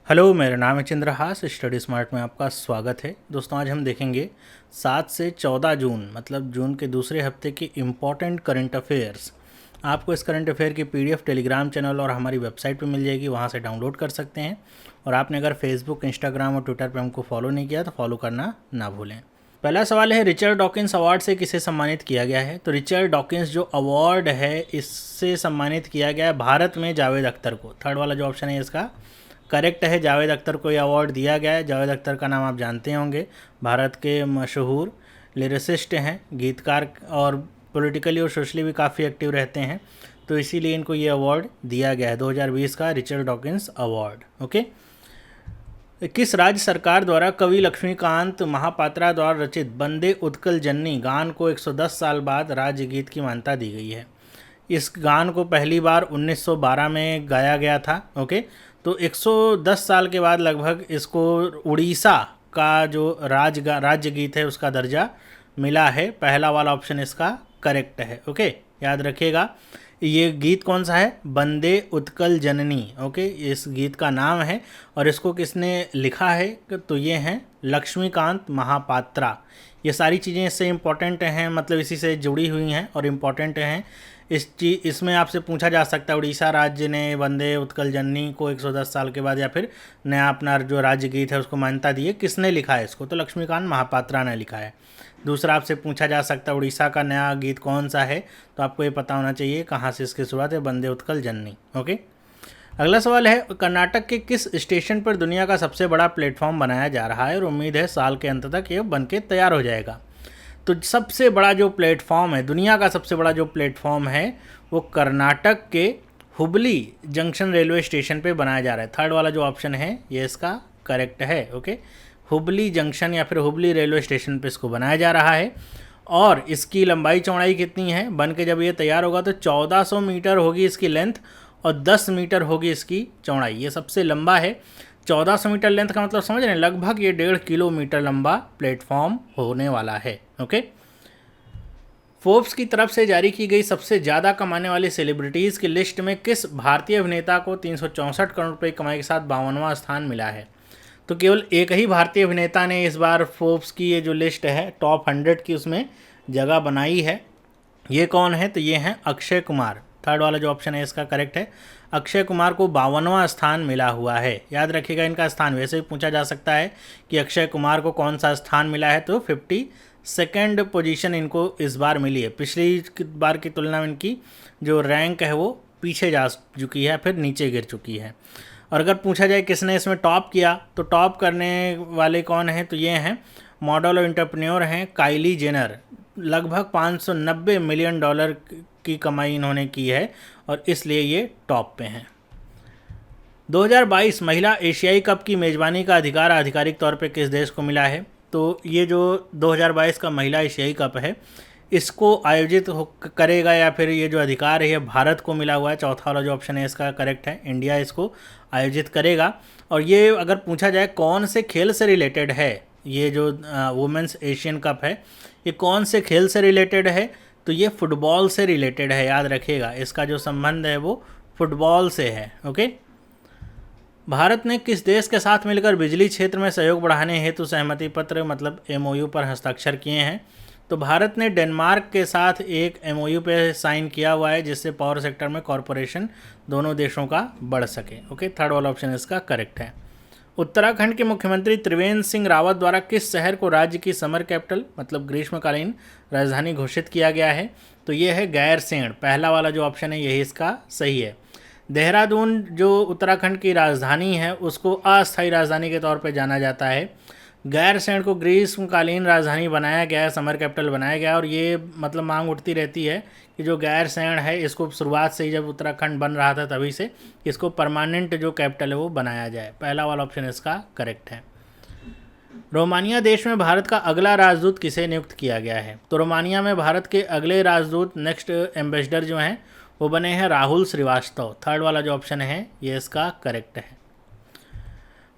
Hello, मेरा नाम है चंद्रहास। स्टडी स्मार्ट में आपका स्वागत है। दोस्तों, आज हम देखेंगे 7 से 14 जून मतलब जून के दूसरे हफ्ते के इम्पॉर्टेंट करंट अफेयर्स। आपको इस करंट अफेयर की पीडीएफ टेलीग्राम चैनल और हमारी वेबसाइट पे मिल जाएगी, वहाँ से डाउनलोड कर सकते हैं। और आपने अगर फेसबुक, इंस्टाग्राम और ट्विटर पे हमको फॉलो नहीं किया तो फॉलो करना ना भूलें। पहला सवाल है, रिचर्ड डॉकिंस अवार्ड से किसे सम्मानित किया गया है? तो रिचर्ड डॉकिंस जो अवार्ड है, इससे सम्मानित किया गया है भारत में जावेद अख्तर को। थर्ड वाला जो ऑप्शन है इसका करेक्ट है। जावेद अख्तर को ये अवार्ड दिया गया है। जावेद अख्तर का नाम आप जानते होंगे, भारत के मशहूर लिरिसिस्ट हैं, गीतकार और पॉलिटिकली और सोशली भी काफ़ी एक्टिव रहते हैं। तो इसीलिए इनको ये अवार्ड दिया गया है, 2020 का रिचर्ड डॉकिंस अवार्ड। ओके। किस राज्य सरकार द्वारा कवि लक्ष्मीकांत महापात्रा द्वारा रचित वंदे उत्कल जननी गान को 110 साल बाद राज्य गीत की मान्यता दी गई है? इस गान को पहली बार 1912 में गाया गया था। ओके। तो 110 साल के बाद लगभग इसको उड़ीसा का जो राज्य गीत है उसका दर्जा मिला है। पहला वाला ऑप्शन इसका करेक्ट है। ओके, याद रखिएगा। ये गीत कौन सा है? वंदे उत्कल जननी। ओके, इस गीत का नाम है। और इसको किसने लिखा है? तो ये हैं लक्ष्मीकांत महापात्रा। ये सारी चीज़ें इससे इम्पॉर्टेंट हैं, मतलब इसी से जुड़ी हुई हैं और इम्पॉर्टेंट हैं। इसमें आपसे पूछा जा सकता है, उड़ीसा राज्य ने वंदे उत्कल जननी को 110 साल के बाद या फिर नया अपना जो राज्य गीत है उसको मान्यता दी है, किसने लिखा है इसको? तो लक्ष्मीकांत महापात्रा ने लिखा है। दूसरा आपसे पूछा जा सकता है उड़ीसा का नया गीत कौन सा है, तो आपको ये पता होना चाहिए कहाँ से इसकी शुरुआत है, वंदे उत्कल जननी। ओके। अगला सवाल है, कर्नाटक के किस स्टेशन पर दुनिया का सबसे बड़ा प्लेटफॉर्म बनाया जा रहा है और उम्मीद है साल के अंत तक ये बन के तैयार हो जाएगा? तो सबसे बड़ा जो प्लेटफॉर्म है, दुनिया का सबसे बड़ा जो प्लेटफॉर्म है, वो कर्नाटक के हुबली जंक्शन रेलवे स्टेशन पे बनाया जा रहा है। थर्ड वाला जो ऑप्शन है ये इसका करेक्ट है। ओके, हुबली जंक्शन या फिर हुबली रेलवे स्टेशन पे इसको बनाया जा रहा है। और इसकी लंबाई चौड़ाई कितनी है? बन के जब ये तैयार होगा तो 1400 मीटर होगी इसकी लेंथ और 10 मीटर होगी इसकी चौड़ाई। ये सबसे लंबा है। 1400 मीटर लेंथ का मतलब समझ रहे हैं, लगभग ये 1.5 किलोमीटर लंबा प्लेटफॉर्म होने वाला है। ओके। फोर्ब्स की तरफ से जारी की गई सबसे ज़्यादा कमाने वाली सेलिब्रिटीज़ की लिस्ट में किस भारतीय अभिनेता को 364 करोड़ रुपये कमाई के साथ 52वां स्थान मिला है? तो केवल एक ही भारतीय अभिनेता ने इस बार फोर्ब्स की ये जो लिस्ट है टॉप 100 की, उसमें जगह बनाई है। ये कौन है? तो ये हैं अक्षय कुमार। थर्ड वाला जो ऑप्शन है इसका करेक्ट है। अक्षय कुमार को 52वां स्थान मिला हुआ है। याद रखिएगा, इनका स्थान वैसे ही पूछा जा सकता है कि अक्षय कुमार को कौन सा स्थान मिला है, तो 52nd पोजीशन इनको इस बार मिली है। पिछली बार की तुलना में इनकी जो रैंक है वो पीछे जा चुकी है, फिर नीचे गिर चुकी है। और अगर पूछा जाए किसने इसमें टॉप किया, तो टॉप करने वाले कौन हैं? तो ये हैं मॉडल और एंटरप्रेन्योर हैं काइली जेनर। लगभग $590 मिलियन की कमाई इन्होंने की है और इसलिए ये टॉप पे हैं। 2022 महिला एशियाई कप की मेज़बानी का अधिकार आधिकारिक तौर पे किस देश को मिला है? तो ये जो 2022 का महिला एशियाई कप है, इसको आयोजित करेगा या फिर ये जो अधिकार है ये भारत को मिला हुआ है। चौथा वाला जो ऑप्शन है इसका करेक्ट है, इंडिया इसको आयोजित करेगा। और ये अगर पूछा जाए कौन से खेल से रिलेटेड है, ये जो वुमेंस एशियन कप है, ये कौन से खेल से रिलेटेड है? तो ये फुटबॉल से रिलेटेड है। याद रखिएगा, इसका जो संबंध है वो फुटबॉल से है। ओके। भारत ने किस देश के साथ मिलकर बिजली क्षेत्र में सहयोग बढ़ाने हेतु सहमति पत्र मतलब एमओयू पर हस्ताक्षर किए हैं? तो भारत ने डेनमार्क के साथ एक एमओयू पे साइन किया हुआ है, जिससे पावर सेक्टर में कॉरपोरेशन दोनों देशों का बढ़ सके। ओके, थर्ड वाला ऑप्शन इसका करेक्ट है। उत्तराखंड के मुख्यमंत्री त्रिवेंद्र सिंह रावत द्वारा किस शहर को राज्य की समर कैपिटल मतलब ग्रीष्मकालीन राजधानी घोषित किया गया है? तो ये है गैरसैंण। पहला वाला जो ऑप्शन है यही इसका सही है। देहरादून जो उत्तराखंड की राजधानी है उसको अस्थायी राजधानी के तौर पर जाना जाता है। गैरसैंण को ग्रीष्मकालीन राजधानी बनाया गया है, समर कैपिटल बनाया गया है। और ये मतलब मांग उठती रहती है कि जो गैरसैंण है इसको शुरुआत से ही जब उत्तराखंड बन रहा था तभी से इसको परमानेंट जो कैपिटल है वो बनाया जाए। पहला वाला ऑप्शन इसका करेक्ट है। रोमानिया देश में भारत का अगला राजदूत किसे नियुक्त किया गया है? तो रोमानिया में भारत के अगले राजदूत नेक्स्ट एम्बेसडर जो हैं वो बने हैं राहुल श्रीवास्तव। थर्ड वाला जो ऑप्शन है ये इसका करेक्ट है।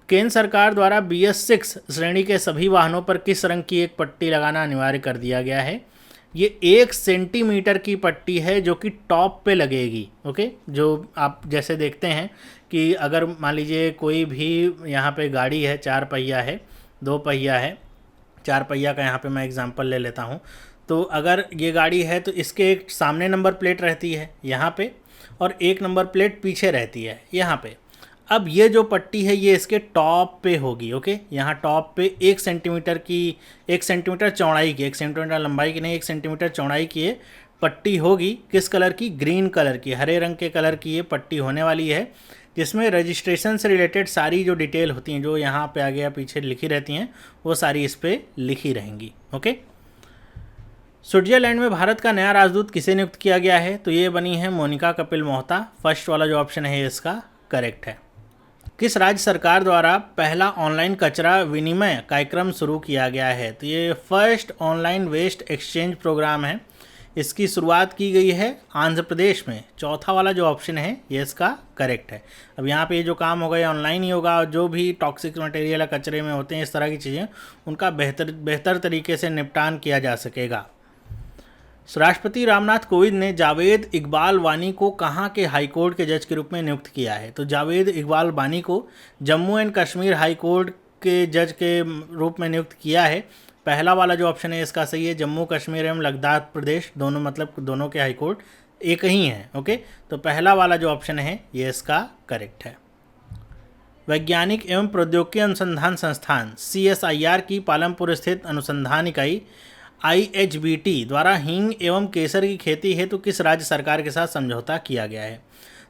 केंद्र सरकार द्वारा BS6 श्रेणी के सभी वाहनों पर किस रंग की एक पट्टी लगाना अनिवार्य कर दिया गया है? ये 1 सेंटीमीटर की पट्टी है जो कि टॉप पे लगेगी। ओके, जो आप जैसे देखते हैं कि अगर मान लीजिए कोई भी यहाँ पे गाड़ी है, 4 पहिया है, 2 पहिया है, 4 पहिया का यहाँ पे मैं एग्जांपल ले लेता हूँ। तो अगर ये गाड़ी है तो इसके एक सामने नंबर प्लेट रहती है यहाँ पे, और एक नंबर प्लेट पीछे रहती है यहाँ पे। अब ये जो पट्टी है ये इसके टॉप पे होगी, ओके। यहाँ टॉप पे 1 सेंटीमीटर की, 1 सेंटीमीटर चौड़ाई की, 1 सेंटीमीटर लंबाई की नहीं, 1 सेंटीमीटर चौड़ाई की ये पट्टी होगी। किस कलर की? ग्रीन कलर की, हरे रंग के कलर की ये पट्टी होने वाली है, जिसमें रजिस्ट्रेशन से रिलेटेड सारी जो डिटेल होती हैं, जो यहाँ पे आगे या पीछे लिखी रहती हैं, वो सारी इस पर लिखी रहेंगी, ओके। स्विट्जरलैंड में भारत का नया राजदूत किसे नियुक्त किया गया है? तो ये बनी है मोनिका कपिल मोहता। फर्स्ट वाला जो ऑप्शन है इसका करेक्ट है। किस राज्य सरकार द्वारा पहला ऑनलाइन कचरा विनिमय कार्यक्रम शुरू किया गया है? तो ये first online waste exchange program है, इसकी शुरुआत की गई है आंध्र प्रदेश में। चौथा वाला जो ऑप्शन है ये इसका करेक्ट है। अब यहाँ पे जो काम होगा ये ऑनलाइन ही होगा, और जो भी टॉक्सिक मटेरियल कचरे में होते हैं, इस तरह की चीज़ें, उनका बेहतर तरीके से निपटान किया जा सकेगा। राष्ट्रपति रामनाथ कोविंद ने जावेद इकबाल वानी को कहाँ के हाईकोर्ट के जज के रूप में नियुक्त किया है? तो जावेद इकबाल वानी को जम्मू एंड कश्मीर हाईकोर्ट के जज के रूप में नियुक्त किया है। पहला वाला जो ऑप्शन है इसका सही है। जम्मू कश्मीर एवं लद्दाख प्रदेश दोनों, मतलब दोनों के हाईकोर्ट एक ही हैं, ओके। तो पहला वाला जो ऑप्शन है ये इसका करेक्ट है। वैज्ञानिक एवं प्रौद्योगिकी अनुसंधान संस्थान CSIR की पालमपुर स्थित अनुसंधान इकाई IHBT द्वारा हींग एवं केसर की खेती हेतु किस राज्य सरकार के साथ समझौता किया गया है?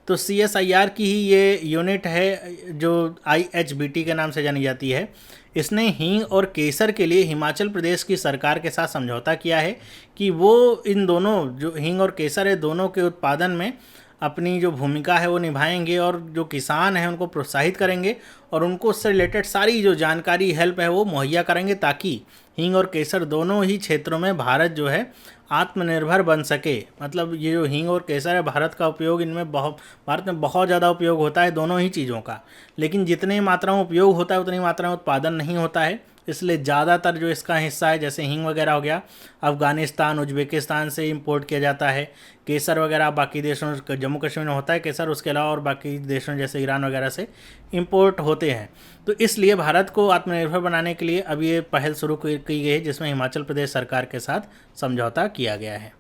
तो CSIR की ही ये यूनिट है जो IHBT के नाम से जानी जाती है। इसने हींग और केसर के लिए हिमाचल प्रदेश की सरकार के साथ समझौता किया है कि वो इन दोनों, जो हींग और केसर है, दोनों के उत्पादन में अपनी जो भूमिका है वो निभाएंगे, और जो किसान हैं उनको प्रोत्साहित करेंगे, और उनको उससे रिलेटेड सारी जो जानकारी, हेल्प है वो मुहैया करेंगे, ताकि हींग और केसर दोनों ही क्षेत्रों में भारत जो है आत्मनिर्भर बन सके। मतलब ये जो हींग और केसर है, भारत का उपयोग इनमें भारत में बहुत ज़्यादा उपयोग होता है दोनों ही चीज़ों का, लेकिन जितनी मात्रा में उपयोग होता है उतनी मात्रा में उत्पादन नहीं होता है। इसलिए ज़्यादातर जो इसका हिस्सा है, जैसे हींग वगैरह हो गया, अफ़गानिस्तान, उज़्बेकिस्तान से इंपोर्ट किया जाता है। केसर वगैरह बाकी देशों, जम्मू कश्मीर में होता है केसर, उसके अलावा और बाकी देशों जैसे ईरान वगैरह से इंपोर्ट होते हैं। तो इसलिए भारत को आत्मनिर्भर बनाने के लिए अब ये पहल शुरू की गई है, जिसमें हिमाचल प्रदेश सरकार के साथ समझौता किया गया है।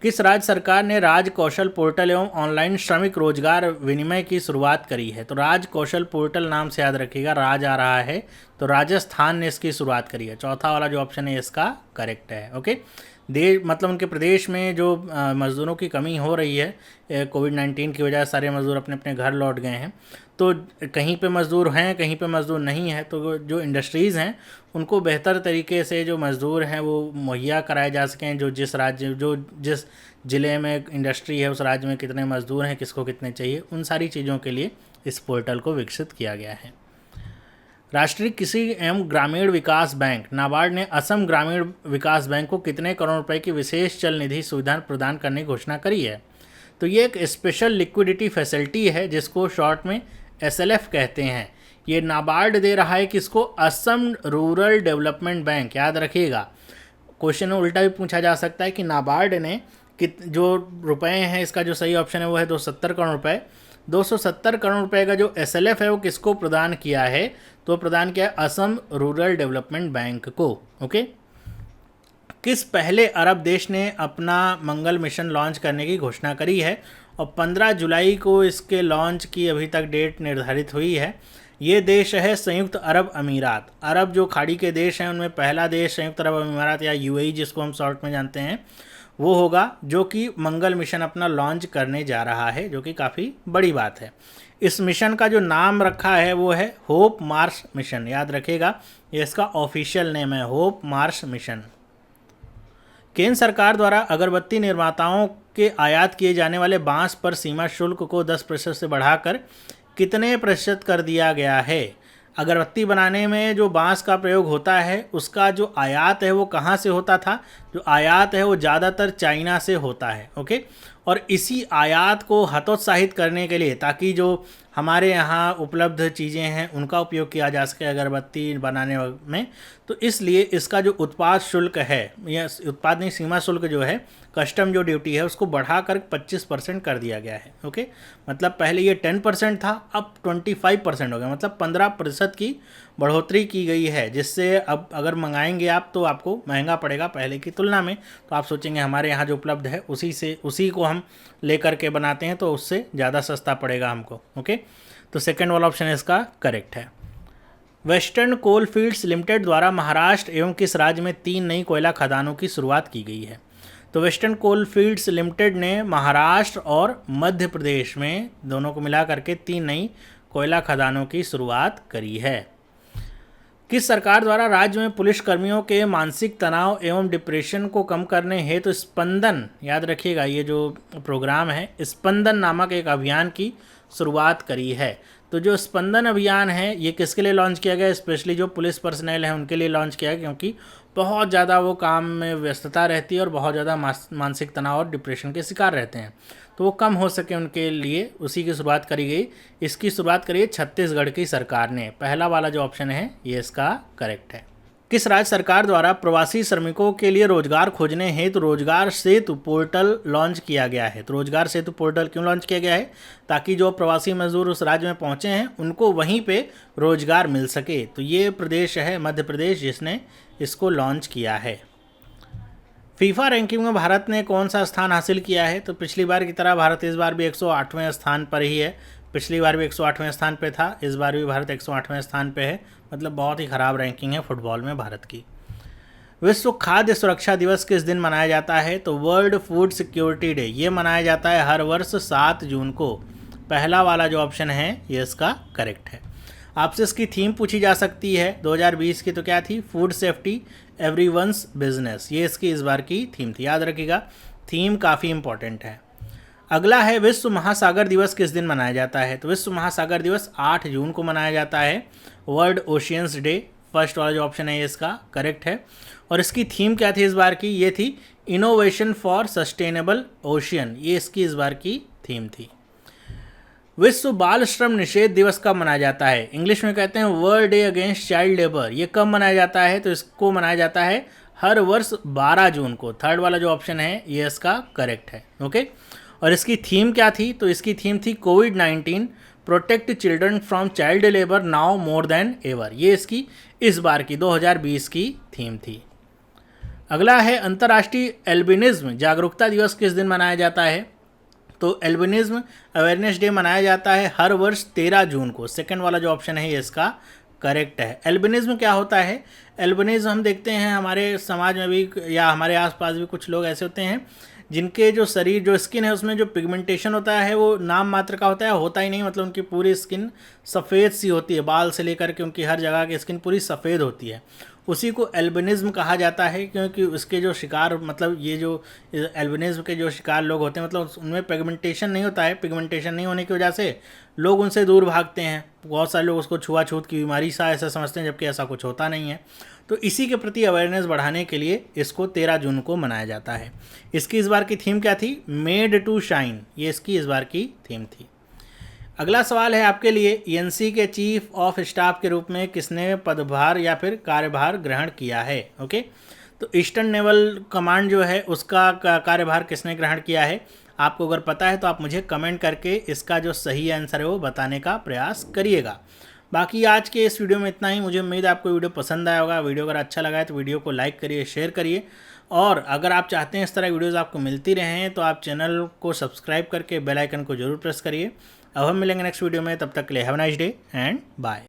किस राज्य सरकार ने राज कौशल पोर्टल एवं ऑनलाइन श्रमिक रोजगार विनिमय की शुरुआत करी है? तो राज कौशल पोर्टल नाम से याद रखिएगा, राज आ रहा है, तो राजस्थान ने इसकी शुरुआत करी है। चौथा वाला जो ऑप्शन है इसका करेक्ट है, ओके। मतलब उनके प्रदेश में जो मज़दूरों की कमी हो रही है कोविड-19 की वजह से, सारे मज़दूर अपने अपने घर लौट गए हैं, तो कहीं पे मज़दूर हैं, कहीं पे मज़दूर नहीं है, तो जो इंडस्ट्रीज़ हैं उनको बेहतर तरीके से जो मज़दूर हैं वो मुहैया कराए जा सकें। जो जिस ज़िले में इंडस्ट्री है उस राज्य में कितने मज़दूर हैं, किसको कितने चाहिए, उन सारी चीज़ों के लिए इस पोर्टल को विकसित किया गया है। राष्ट्रीय कृषि एवं ग्रामीण विकास बैंक नाबार्ड ने असम ग्रामीण विकास बैंक को कितने करोड़ रुपए की विशेष चल निधि सुविधा प्रदान करने की घोषणा करी है? तो ये एक स्पेशल लिक्विडिटी फैसिलिटी है, जिसको शॉर्ट में SLF कहते हैं। ये नाबार्ड दे रहा है किसको? Assam rural development bank. याद रखिएगा, क्वेश्चन में उल्टा भी पूछा जा सकता है कि नाबार्ड ने जो रुपए हैं, इसका जो सही ऑप्शन है वो है 270 करोड़ रुपए। 270 करोड़ रुपए का जो SLF है वो किसको प्रदान किया है? तो प्रदान किया है असम रूरल डेवलपमेंट बैंक को, ओके। किस पहले अरब देश ने अपना मंगल मिशन लॉन्च करने की घोषणा करी है? और 15 जुलाई को इसके लॉन्च की अभी तक डेट निर्धारित हुई है। ये देश है संयुक्त अरब अमीरात। अरब जो खाड़ी के देश हैं उनमें पहला देश संयुक्त अरब अमीरात या UAE जिसको हम शॉर्ट में जानते हैं, वो होगा जो कि मंगल मिशन अपना लॉन्च करने जा रहा है, जो कि काफ़ी बड़ी बात है। इस मिशन का जो नाम रखा है वो है होप मार्स मिशन। याद रखिएगा, ये इसका ऑफिशियल नेम है, होप मार्स मिशन। केंद्र सरकार द्वारा अगरबत्ती निर्माताओं के आयात किए जाने वाले बांस पर सीमा शुल्क को 10% से बढ़ाकर कितने प्रतिशत कर दिया गया है? अगरबत्ती बनाने में जो बांस का प्रयोग होता है उसका जो आयात है वो कहाँ से होता था? जो आयात है वो ज़्यादातर चाइना से होता है, ओके। और इसी आयात को हतोत्साहित करने के लिए, ताकि जो हमारे यहाँ उपलब्ध चीज़ें हैं उनका उपयोग किया जा सके अगरबत्ती बनाने में। तो इसलिए इसका जो उत्पाद शुल्क है या उत्पाद नहीं सीमा शुल्क जो है, कस्टम जो ड्यूटी है उसको बढ़ाकर 25% कर दिया गया है। ओके, मतलब पहले ये 10% था, अब 25% हो गया, मतलब 15% की बढ़ोतरी की गई है, जिससे अब अगर मंगाएंगे आप तो आपको महंगा पड़ेगा पहले की तुलना में। तो आप सोचेंगे हमारे यहाँ जो उपलब्ध है उसी को हम लेकर के बनाते हैं तो उससे ज़्यादा सस्ता पड़ेगा हमको। ओके, तो सेकेंड वाला ऑप्शन इसका करेक्ट है। वेस्टर्न कोल फील्ड्स लिमिटेड द्वारा महाराष्ट्र एवं किस राज्य में 3 नई कोयला खदानों की शुरुआत की गई है? तो वेस्टर्न कोल फील्ड्स लिमिटेड ने महाराष्ट्र और मध्य प्रदेश में दोनों को मिला करके 3 नई कोयला खदानों की शुरुआत करी है। किस सरकार द्वारा राज्य में पुलिस कर्मियों के मानसिक तनाव एवं डिप्रेशन को कम करने हेतु तो स्पंदन, याद रखिएगा ये जो प्रोग्राम है, स्पंदन नामक एक अभियान की शुरुआत करी है? तो जो स्पंदन अभियान है ये किसके लिए लॉन्च किया गया? स्पेशली जो पुलिस पर्सनल है उनके लिए लॉन्च किया है, क्योंकि बहुत ज़्यादा वो काम में व्यस्तता रहती है और बहुत ज़्यादा मानसिक तनाव और डिप्रेशन के शिकार रहते हैं, तो वो कम हो सके उनके लिए उसी की शुरुआत करी गई। इसकी शुरुआत करी है छत्तीसगढ़ की सरकार ने। पहला वाला जो ऑप्शन है ये इसका करेक्ट है। किस राज्य सरकार द्वारा प्रवासी श्रमिकों के लिए रोजगार खोजने हेतु रोजगार सेतु पोर्टल लॉन्च किया गया है? तो रोजगार सेतु पोर्टल क्यों लॉन्च किया गया है? ताकि जो प्रवासी मजदूर उस राज्य में पहुंचे हैं उनको वहीं पे रोजगार मिल सके। तो ये प्रदेश है मध्य प्रदेश जिसने इसको लॉन्च किया है। फीफा रैंकिंग में भारत ने कौन सा स्थान हासिल किया है? तो पिछली बार की तरह भारत इस बार भी 108वें स्थान पर ही है। पिछली बार भी 108वें स्थान पे था, इस बार भी भारत 108वें स्थान पे है। मतलब बहुत ही ख़राब रैंकिंग है फुटबॉल में भारत की। विश्व खाद्य सुरक्षा दिवस किस दिन मनाया जाता है? तो वर्ल्ड फूड सिक्योरिटी डे ये मनाया जाता है हर वर्ष 7 जून को। पहला वाला जो ऑप्शन है ये इसका करेक्ट है। आपसे इसकी थीम पूछी जा सकती है 2020 की, तो क्या थी? फूड सेफ्टी एवरीवन्स बिजनेस, ये इसकी इस बार की थीम थी। याद रखिएगा, थीम काफ़ी इंपॉर्टेंट है। अगला है विश्व महासागर दिवस किस दिन मनाया जाता है? तो विश्व महासागर दिवस 8 जून को मनाया जाता है। वर्ल्ड ओशियंस डे, फर्स्ट वाला जो ऑप्शन है ये इसका करेक्ट है। और इसकी थीम क्या थी इस बार की? ये थी इनोवेशन फॉर सस्टेनेबल ओशियन, ये इसकी इस बार की थीम थी। विश्व बाल श्रम निषेध दिवस कब मनाया जाता है? इंग्लिश में कहते हैं world day against child labour. ये कब मनाया जाता है? तो इसको मनाया जाता है हर वर्ष 12 जून को। थर्ड वाला जो ऑप्शन है ये इसका करेक्ट है। ओके, और इसकी थीम क्या थी? तो इसकी थीम थी कोविड-19 protect children from child labour now more than ever. ये इसकी इस बार की 2020 की थीम थी। अगला है अंतर्राष्ट्रीय एल्बिनिज्म जागरूकता दिवस किस दिन मनाया जाता है? तो एल्बिनिज्म अवेयरनेस डे मनाया जाता है हर वर्ष 13 जून को। सेकंड वाला जो ऑप्शन है ये इसका करेक्ट है। एल्बिनिज्म क्या होता है? एल्बिनिज्म हम देखते हैं हमारे समाज में भी या हमारे आसपास भी कुछ लोग ऐसे होते हैं जिनके जो शरीर जो स्किन है उसमें जो पिगमेंटेशन होता है वो नाम मात्र का होता है, होता ही नहीं। मतलब उनकी पूरी स्किन सफ़ेद सी होती है, बाल से लेकर के उनकी हर जगह की स्किन पूरी सफ़ेद होती है। उसी को एल्बिनिज्म कहा जाता है, क्योंकि उसके जो शिकार मतलब ये जो एल्बिनिज्म के जो शिकार लोग होते हैं मतलब उनमें पिगमेंटेशन नहीं होता है। पिगमेंटेशन नहीं होने की वजह से लोग उनसे दूर भागते हैं। बहुत सारे लोग उसको छुआछूत की बीमारी सा ऐसा समझते हैं, जबकि ऐसा कुछ होता नहीं है। तो इसी के प्रति अवेयरनेस बढ़ाने के लिए इसको 13 जून को मनाया जाता है। इसकी इस बार की थीम क्या थी? मेड टू शाइन, ये इसकी इस बार की थीम थी। अगला सवाल है आपके लिए, एएनसी के चीफ ऑफ स्टाफ के रूप में किसने पदभार या फिर कार्यभार ग्रहण किया है? ओके, तो ईस्टर्न नेवल कमांड जो है उसका कार्यभार किसने ग्रहण किया है? आपको अगर पता है तो आप मुझे कमेंट करके इसका जो सही आंसर है वो बताने का प्रयास करिएगा। बाकी आज के इस वीडियो में इतना ही। मुझे उम्मीद है आपको वीडियो पसंद आया होगा। वीडियो अगर अच्छा लगा है तो वीडियो को लाइक करिए, शेयर करिए, और अगर आप चाहते हैं इस तरह वीडियोज़ आपको मिलती रहें तो आप चैनल को सब्सक्राइब करके बेल आइकन को जरूर प्रेस करिए। अब हम मिलेंगे नेक्स्ट वीडियो में, तब तक के लिए have a nice day and bye.